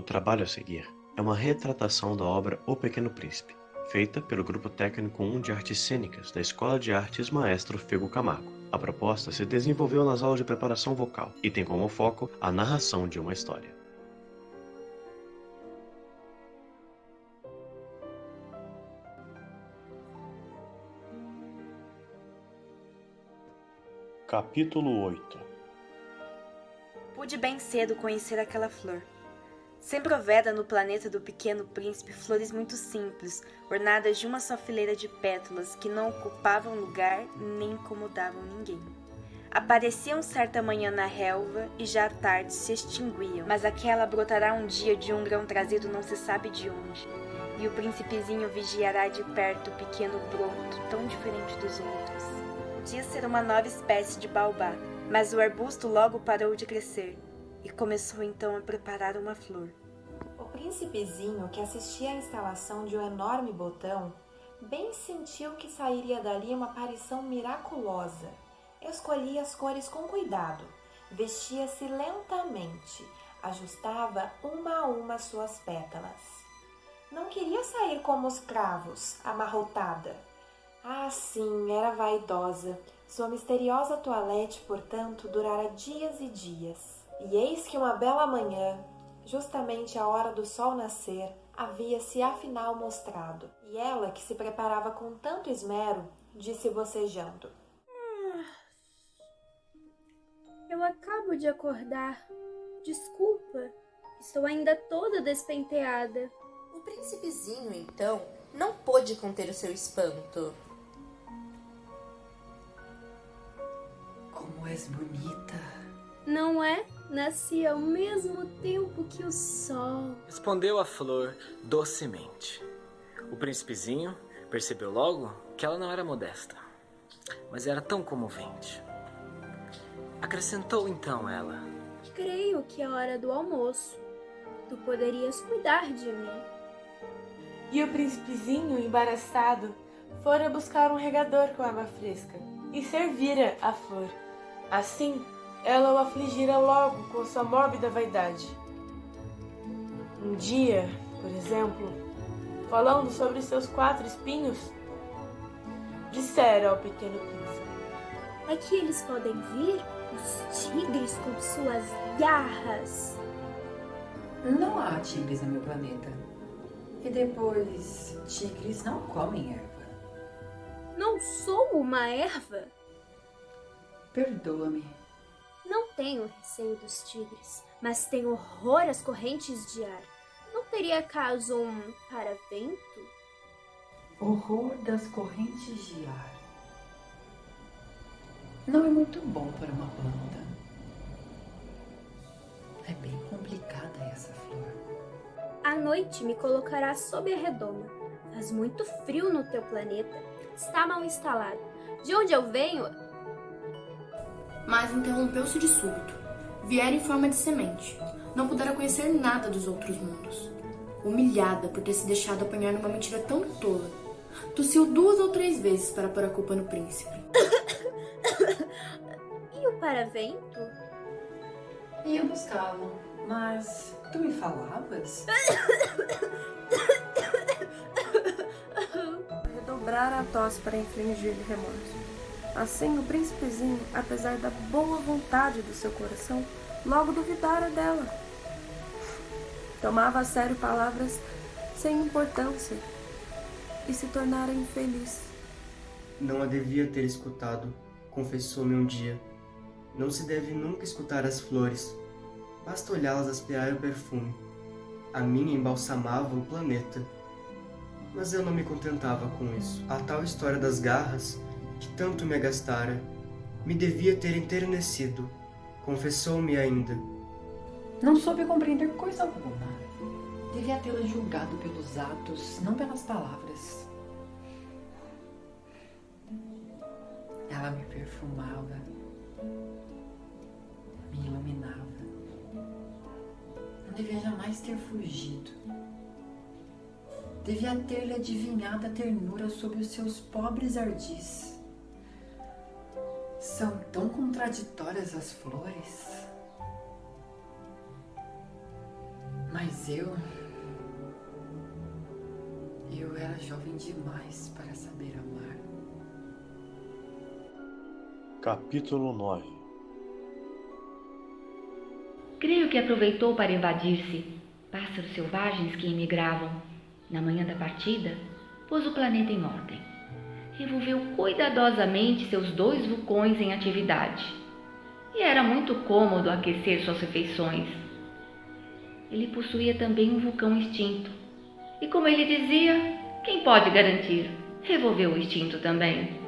trabalho a seguir é uma retratação da obra O Pequeno Príncipe, feita pelo Grupo Técnico 1 de Artes Cênicas da Escola de Artes Maestro Fego Camargo. A proposta se desenvolveu nas aulas de preparação vocal e tem como foco a narração de uma história. Capítulo 8. Pude bem cedo conhecer aquela flor. Sempre houvera no planeta do Pequeno Príncipe flores muito simples, ornadas de uma só fileira de pétalas que não ocupavam lugar nem incomodavam ninguém. Apareciam certa manhã na relva e já à tarde se extinguiam, mas aquela brotará um dia de um grão trazido não se sabe de onde, e o príncipezinho vigiará de perto o pequeno broto tão diferente dos outros. Podia ser uma nova espécie de baobá, mas o arbusto logo parou de crescer e começou então a preparar uma flor. O príncipezinho, que assistia à instalação de um enorme botão, bem sentiu que sairia dali uma aparição miraculosa. Escolhia as cores com cuidado, vestia-se lentamente, ajustava uma a uma suas pétalas. Não queria sair como os cravos, amarrotada. Ah, sim, era vaidosa. Sua misteriosa toilette, portanto, durara dias e dias. E eis que uma bela manhã, justamente à hora do sol nascer, havia-se afinal mostrado. E ela, que se preparava com tanto esmero, disse bocejando: Eu acabo de acordar. Desculpa, estou ainda toda despenteada. O príncipezinho, então, não pôde conter o seu espanto. Como és bonita! Não é? Nasci ao mesmo tempo que o sol. Respondeu a flor docemente. O príncipezinho percebeu logo que ela não era modesta, mas era tão comovente. Acrescentou então ela: Creio que é hora do almoço. Tu poderias cuidar de mim. E o príncipezinho, embaraçado, fora buscar um regador com água fresca e servira a flor. Assim, ela o afligira logo com sua mórbida vaidade. Um dia, por exemplo, falando sobre seus 4 espinhos, dissera ao pequeno príncipe: Aqui eles podem vir, os tigres com suas garras. Não há tigres no meu planeta. E depois, tigres não comem erva. Não sou uma erva. Perdoa-me. Não tenho receio dos tigres, mas tenho horror às correntes de ar. Não teria acaso um paravento? Horror das correntes de ar. Não é muito bom para uma planta. É bem complicada essa flor. À noite me colocará sob a redoma. Faz muito frio no teu planeta. Está mal instalado. De onde eu venho? Mas interrompeu-se de súbito. Viera em forma de semente. Não pudera conhecer nada dos outros mundos. Humilhada por ter se deixado apanhar numa mentira tão tola, tossiu 2 ou 3 vezes para pôr a culpa no príncipe. E o paravento? Ia buscá-lo, mas tu me falavas? Redobrara a tosse para infligir-lhe remorso. Assim, o príncipezinho, apesar da boa vontade do seu coração, logo duvidara dela. Tomava a sério palavras sem importância e se tornara infeliz. Não a devia ter escutado, confessou-me um dia. Não se deve nunca escutar as flores. Basta olhá-las aspirar o perfume. A minha embalsamava o planeta. Mas eu não me contentava com isso. A tal história das garras, que tanto me agastara, me devia ter enternecido. Confessou-me ainda. Não soube compreender coisa alguma. Devia tê-la julgado pelos atos, não pelas palavras. Ela me perfumava, me iluminava. Não devia jamais ter fugido. Devia ter-lhe adivinhado a ternura sob os seus pobres ardis. São tão contraditórias as flores. Mas eu era jovem demais para saber amar. Capítulo 9. Creio que aproveitou para invadir-se pássaros selvagens que emigravam. Na manhã da partida, pôs o planeta em ordem. Revolveu cuidadosamente seus 2 vulcões em atividade. E era muito cômodo aquecer suas refeições. Ele possuía também um vulcão extinto. E como ele dizia, quem pode garantir? Revolveu o extinto também.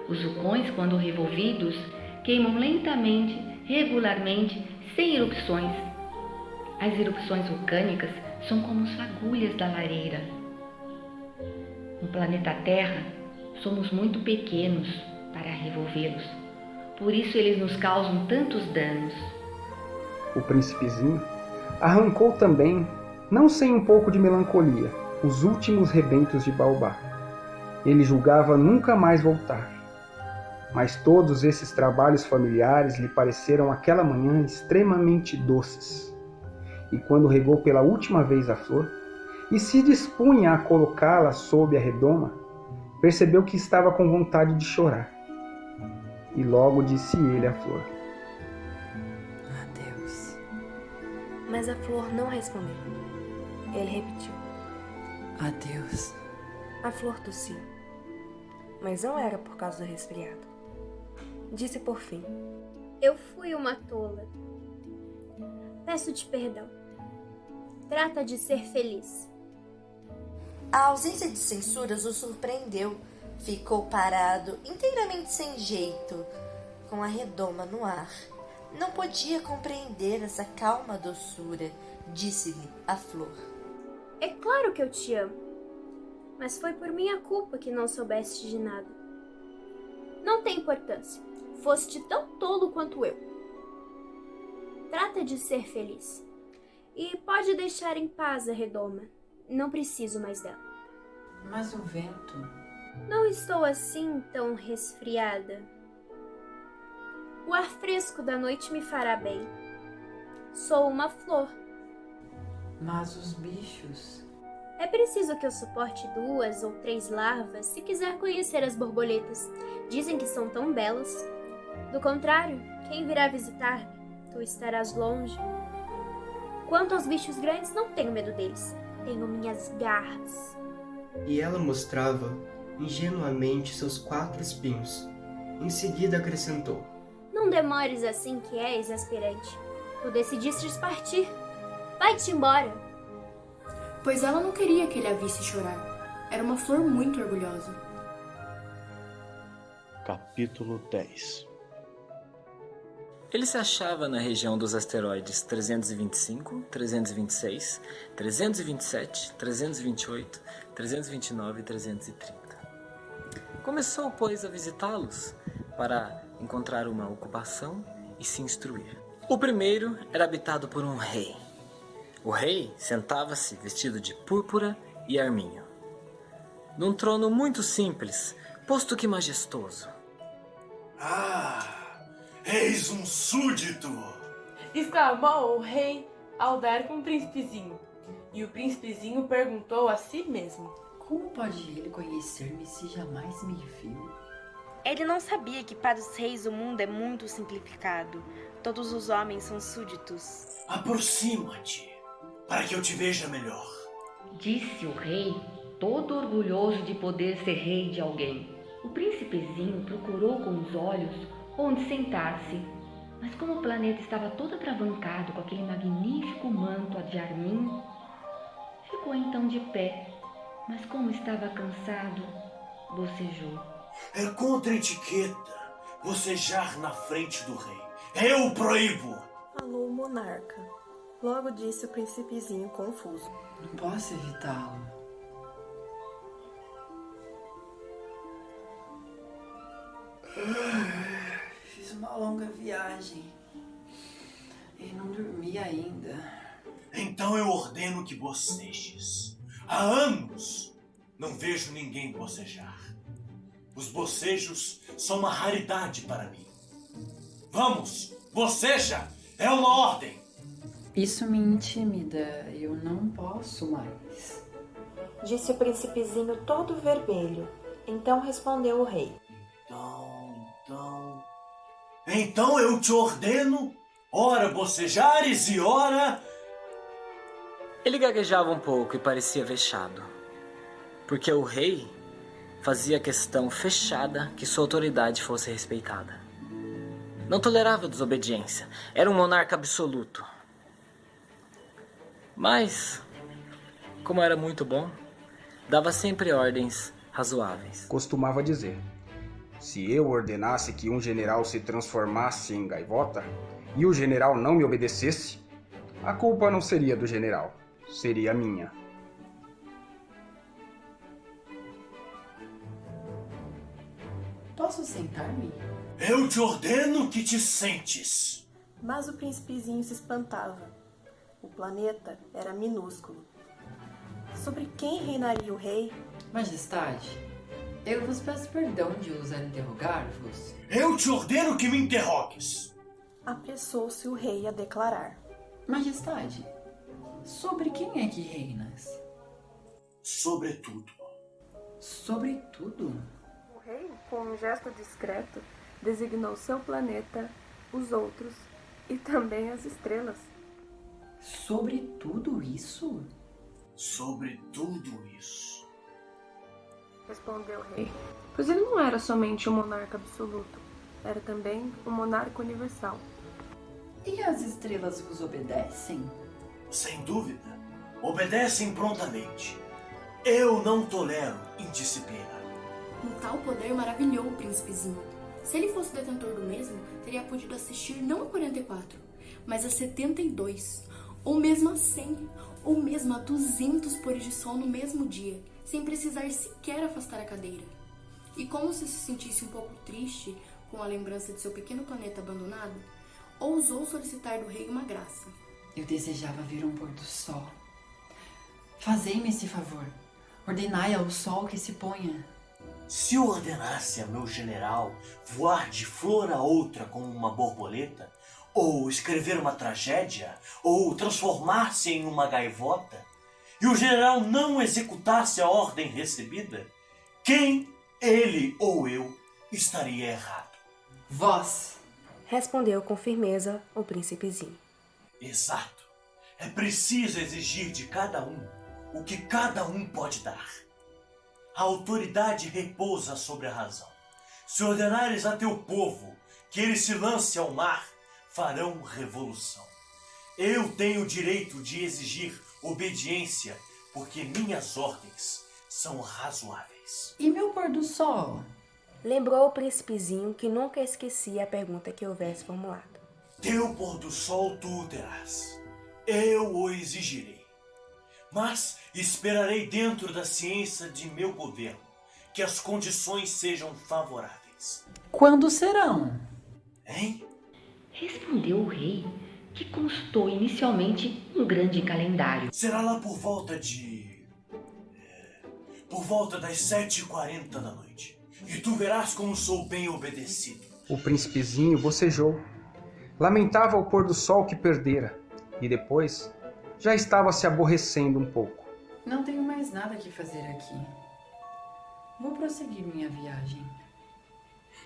Os vulcões, quando revolvidos, queimam lentamente, regularmente, sem erupções. As erupções vulcânicas são como fagulhas da lareira. No planeta Terra, somos muito pequenos para revolvê-los. Por isso eles nos causam tantos danos. O príncipezinho arrancou também, não sem um pouco de melancolia, os últimos rebentos de Baobá. Ele julgava nunca mais voltar. Mas todos esses trabalhos familiares lhe pareceram aquela manhã extremamente doces. E quando regou pela última vez a flor, e se dispunha a colocá-la sob a redoma, percebeu que estava com vontade de chorar. E logo disse ele à flor: Adeus. Mas a flor não respondeu. Ele repetiu: Adeus. A flor tossiu. Mas não era por causa do resfriado. Disse por fim: Eu fui uma tola. Peço-te perdão. Trata de ser feliz. A ausência de censuras o surpreendeu. Ficou parado, inteiramente sem jeito, com a redoma no ar. Não podia compreender essa calma doçura, disse-lhe a flor. É claro que eu te amo. Mas foi por minha culpa que não soubeste de nada. Não tem importância. Foste tão tolo quanto eu. Trata de ser feliz. E pode deixar em paz a redoma. Não preciso mais dela. Mas o vento... Não estou assim tão resfriada. O ar fresco da noite me fará bem. Sou uma flor. Mas os bichos... É preciso que eu suporte 2 ou 3 larvas se quiser conhecer as borboletas. Dizem que são tão belas. Do contrário, quem virá visitar-me, tu estarás longe. Quanto aos bichos grandes, não tenho medo deles. Tenho minhas garras. E ela mostrava ingenuamente seus 4 espinhos. Em seguida acrescentou: Não demores assim, que é exasperante. Tu decidiste partir. Vai-te embora. Pois ela não queria que ele a visse chorar. Era uma flor muito orgulhosa. Capítulo 10. Ele se achava na região dos asteroides 325, 326, 327, 328, 329 e 330. Começou, pois, a visitá-los para encontrar uma ocupação e se instruir. O primeiro era habitado por um rei. O rei sentava-se vestido de púrpura e arminho, num trono muito simples, posto que majestoso. Ah, eis um súdito! Exclamou o rei ao dar com o príncipezinho. E o príncipezinho perguntou a si mesmo: Como pode ele conhecer-me se jamais me viu? Ele não sabia que para os reis o mundo é muito simplificado. Todos os homens são súditos. Aproxima-te, para que eu te veja melhor. Disse o rei, todo orgulhoso de poder ser rei de alguém. O príncipezinho procurou com os olhos onde sentar-se, mas como o planeta estava todo atravancado com aquele magnífico manto de arminho, ficou então de pé, mas como estava cansado, bocejou. É contra a etiqueta bocejar na frente do rei. Eu proíbo! Falou o monarca. Logo disse o príncipezinho confuso. Não posso evitá-lo. Fiz uma longa viagem e não dormi ainda. Então eu ordeno que bocejes. Há anos não vejo ninguém bocejar. Os bocejos são uma raridade para mim. Vamos, boceja! É uma ordem! Isso me intimida. Eu não posso mais. Disse o príncipezinho todo vermelho. Então respondeu o rei. Então eu te ordeno, ora bocejares e ora... Ele gaguejava um pouco e parecia vexado, porque o rei fazia questão fechada que sua autoridade fosse respeitada. Não tolerava desobediência, era um monarca absoluto. Mas, como era muito bom, dava sempre ordens razoáveis. Costumava dizer: se eu ordenasse que um general se transformasse em gaivota e o general não me obedecesse, a culpa não seria do general, seria minha. Posso sentar-me? Eu te ordeno que te sentes. Mas o príncipezinho se espantava. O planeta era minúsculo. Sobre quem reinaria o rei? Majestade, eu vos peço perdão de ousar interrogar-vos. Eu te ordeno que me interrogues. Apressou-se o rei a declarar. Majestade, sobre quem é que reinas? Sobretudo. Sobretudo? O rei, com um gesto discreto, designou seu planeta, os outros e também as estrelas. Sobre tudo isso? Sobre tudo isso. Respondeu o rei. Pois ele não era somente um monarca absoluto, era também um monarca universal. E as estrelas vos obedecem? Sem dúvida, obedecem prontamente. Eu não tolero indisciplina. Um tal poder maravilhou o príncipezinho. Se ele fosse detentor do mesmo, teria podido assistir não a 44, mas a 72, ou mesmo a 100, ou mesmo a 200 pôres de sol no mesmo dia, sem precisar sequer afastar a cadeira. E como se sentisse um pouco triste com a lembrança de seu pequeno planeta abandonado, ousou solicitar do rei uma graça. Eu desejava ver um pôr do sol. Fazei-me esse favor. Ordenai ao sol que se ponha. Se eu ordenasse a meu general voar de flor a outra como uma borboleta, ou escrever uma tragédia, ou transformar-se em uma gaivota, e o general não executasse a ordem recebida, quem, ele ou eu, estaria errado? Vós! Respondeu com firmeza o príncipezinho. Exato. É preciso exigir de cada um o que cada um pode dar. A autoridade repousa sobre a razão. Se ordenares a teu povo que ele se lance ao mar, farão revolução. Eu tenho o direito de exigir obediência, porque minhas ordens são razoáveis. E meu pôr do sol? Lembrou o príncipezinho que nunca esquecia a pergunta que houvesse formulado. Teu pôr do sol tu o terás. Eu o exigirei. Mas esperarei dentro da ciência de meu governo que as condições sejam favoráveis. Quando serão? Hein? Respondeu o rei, que constou inicialmente um grande calendário. Será lá por volta das 7h40 da noite. E tu verás como sou bem obedecido. O príncipezinho bocejou. Lamentava o pôr do sol que perdera. E depois já estava se aborrecendo um pouco. Não tenho mais nada que fazer aqui. Vou prosseguir minha viagem.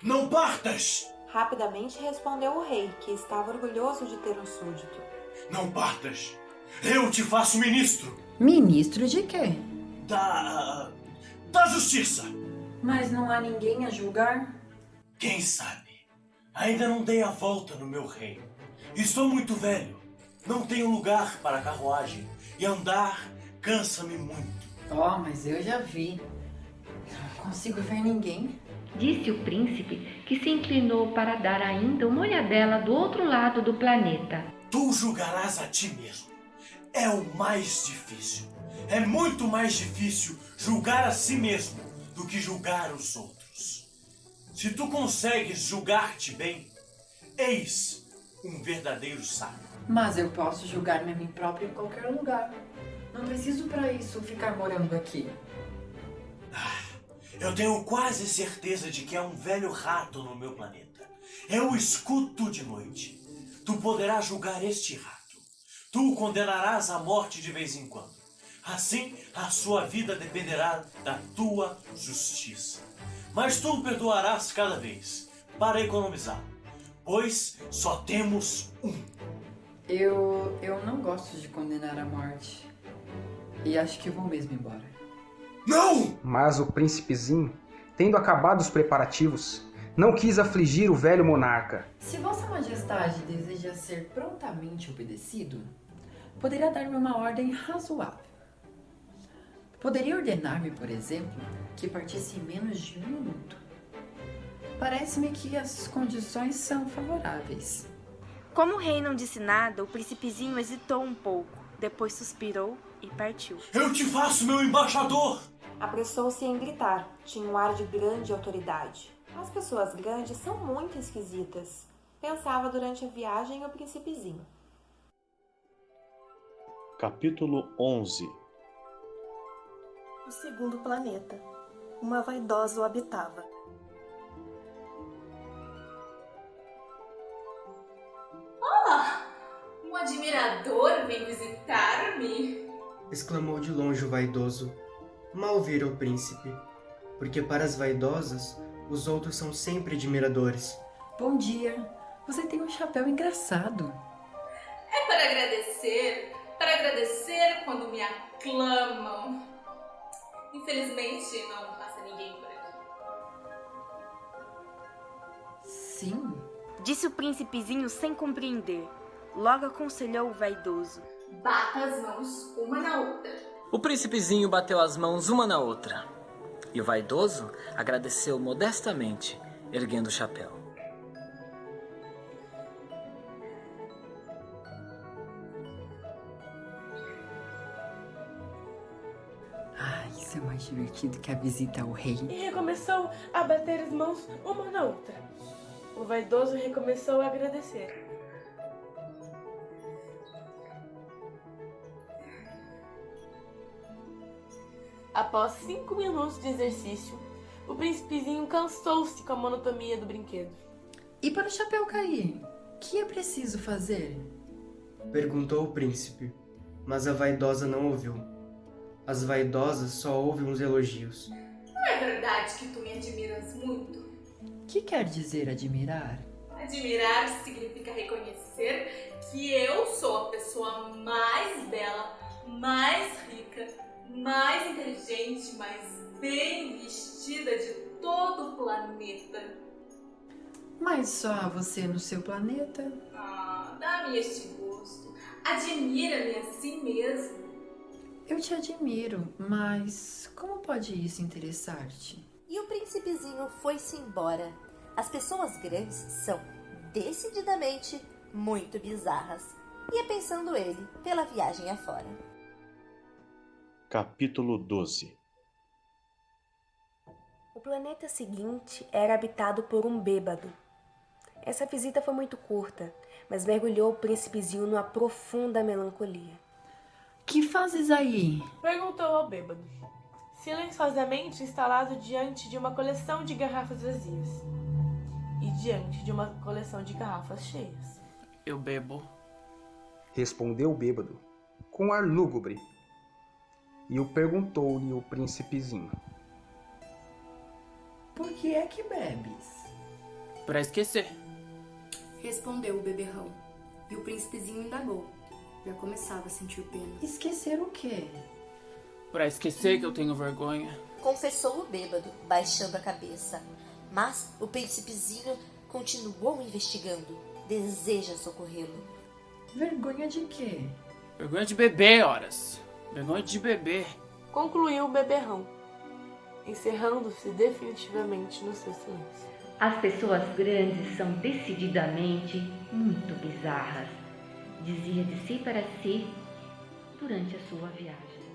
Não partas! Rapidamente respondeu o rei, que estava orgulhoso de ter um súdito. Não partas! Eu te faço ministro! Ministro de quê? Da justiça! Mas não há ninguém a julgar? Quem sabe? Ainda não dei a volta no meu reino. Estou muito velho. Não tenho lugar para carruagem. E andar cansa-me muito. Oh, mas eu já vi. Não consigo ver ninguém. Disse o príncipe, que se inclinou para dar ainda uma olhadela do outro lado do planeta. Tu julgarás a ti mesmo. É o mais difícil. É muito mais difícil julgar a si mesmo do que julgar os outros. Se tu consegues julgar-te bem, eis um verdadeiro sábio. Mas eu posso julgar-me a mim próprio em qualquer lugar. Não preciso para isso ficar morando aqui. Eu tenho quase certeza de que há um velho rato no meu planeta. Eu o escuto de noite. Tu poderás julgar este rato. Tu o condenarás à morte de vez em quando. Assim, a sua vida dependerá da tua justiça. Mas tu o perdoarás cada vez, para economizar, pois só temos um. Eu não gosto de condenar à morte. E acho que vou mesmo embora. Não! Mas o príncipezinho, tendo acabado os preparativos, não quis afligir o velho monarca. Se Vossa Majestade deseja ser prontamente obedecido, poderia dar-me uma ordem razoável. Poderia ordenar-me, por exemplo, que partisse em menos de 1 minuto. Parece-me que as condições são favoráveis. Como o rei não disse nada, o príncipezinho hesitou um pouco, depois suspirou e partiu. Eu te faço meu embaixador! Apressou-se em gritar. Tinha um ar de grande autoridade. As pessoas grandes são muito esquisitas, pensava durante a viagem o príncipezinho. Capítulo 11. O segundo planeta. Uma vaidosa o habitava. Um admirador vem visitar-me. Exclamou de longe o vaidoso. Mal vira o príncipe, porque para as vaidosas, os outros são sempre admiradores. Bom dia, você tem um chapéu engraçado. É para agradecer quando me aclamam. Infelizmente, não passa ninguém por aqui. Sim? Disse o príncipezinho sem compreender. Logo aconselhou o vaidoso. Bata as mãos uma na outra. O príncipezinho bateu as mãos uma na outra. E o vaidoso agradeceu modestamente, erguendo o chapéu. Isso é mais divertido que a visita ao rei. E recomeçou a bater as mãos uma na outra. O vaidoso recomeçou a agradecer. Após 5 minutos de exercício, o príncipezinho cansou-se com a monotonia do brinquedo. E para o chapéu cair, o que é preciso fazer? Perguntou o príncipe, mas a vaidosa não ouviu. As vaidosas só ouvem os elogios. Não é verdade que tu me admiras muito? O que quer dizer admirar? Admirar significa reconhecer que eu sou a pessoa mais bela, mais rica, mais inteligente, mais bem vestida de todo o planeta. Mas só você no seu planeta? Dá-me este gosto. Admira-me assim mesmo. Eu te admiro, mas como pode isso interessar-te? E o príncipezinho foi-se embora. As pessoas grandes são decididamente muito bizarras. Ia pensando ele pela viagem afora. Capítulo 12. O planeta seguinte era habitado por um bêbado. Essa visita foi muito curta, mas mergulhou o príncipezinho numa profunda melancolia. Que fazes aí? Perguntou ao bêbado, silenciosamente instalado diante de uma coleção de garrafas vazias e diante de uma coleção de garrafas cheias. Eu bebo. Respondeu o bêbado, com ar lúgubre. E o perguntou-lhe o príncipezinho. Por que é que bebes? Pra esquecer. Respondeu o beberrão. E o príncipezinho indagou. Já começava a sentir pena. Esquecer o quê? Pra esquecer que eu tenho vergonha. Confessou o bêbado, baixando a cabeça. Mas o príncipezinho continuou investigando. Deseja socorrê-lo. Vergonha de quê? Vergonha de beber, horas. Vergonha de beber. Concluiu o beberrão, encerrando-se definitivamente no seu silêncio. As pessoas grandes são decididamente muito bizarras, dizia de si para si durante a sua viagem.